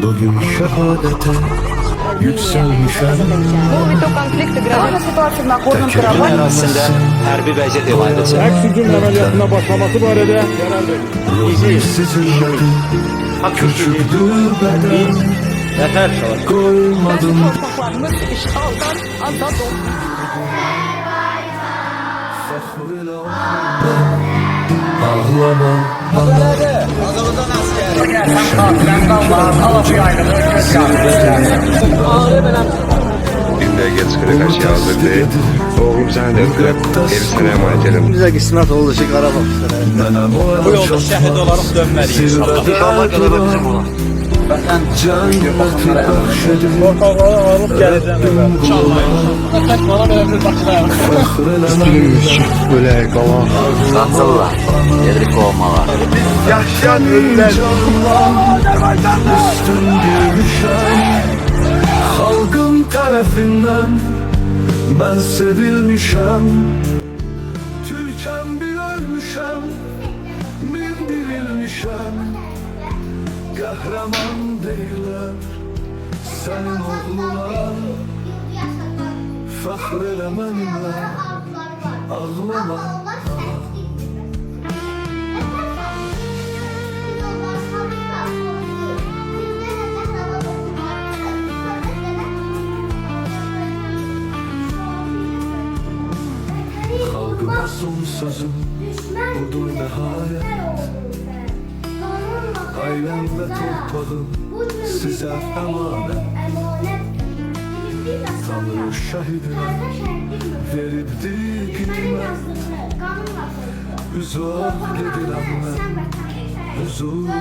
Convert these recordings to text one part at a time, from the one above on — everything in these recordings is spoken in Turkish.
bugün şehadete yükselmişem. Türkmen ərazisində hərbi vəziyyət elan edilsin. Əks hücum əməliyyatına başlaması barədə qərar verildi. Ruhum sizinledi, küçüktür beden, koymadım. Torpaqlarımız işğaldan azad oldu. Ağlama, Binde geç kırık aşağı hazır değil. Oğlum sen de öpürüp evi sana emanet edelim. Bizə qismət oldu ki, Qarabağ bu yolda şəhid olaraq dönməliyik inşallah. İnşallah qələbə bizim olar. Cenneti bahşedin, Torpaqları alıb gələcəm. İnşallah. Tək bana belə bir başlayalım. Ölək, qalan. Satırlar, yedrik olmalar. Yaşayan ölülər. üstün bir nişan. Halkın tarafından ben sevilmişem. Türkan bir ölmüşem, bir dirilmişem. Kahraman değiller senin oğluna. Fahreleme benimle, ağlama. Halkıma son sözüm budur nihayet. Ailem ve torpağım size emanet. Tanrı şahidine veribdi kıymet. Üzüp gidilen ben huzuruma.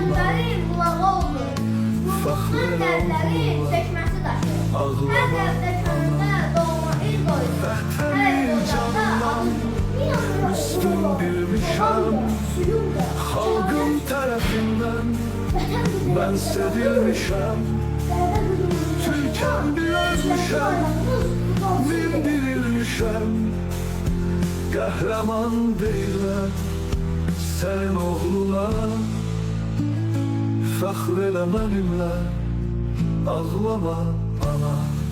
Fahrel ağlama. Vətəni candan üstün bilmişəm. Halkım tarafından ben sevilmişem. Türkan bir ölmüşem, bin dirilmişem. Kahraman değiller senin oğluna. Fahreleme benimle, ağlama ana.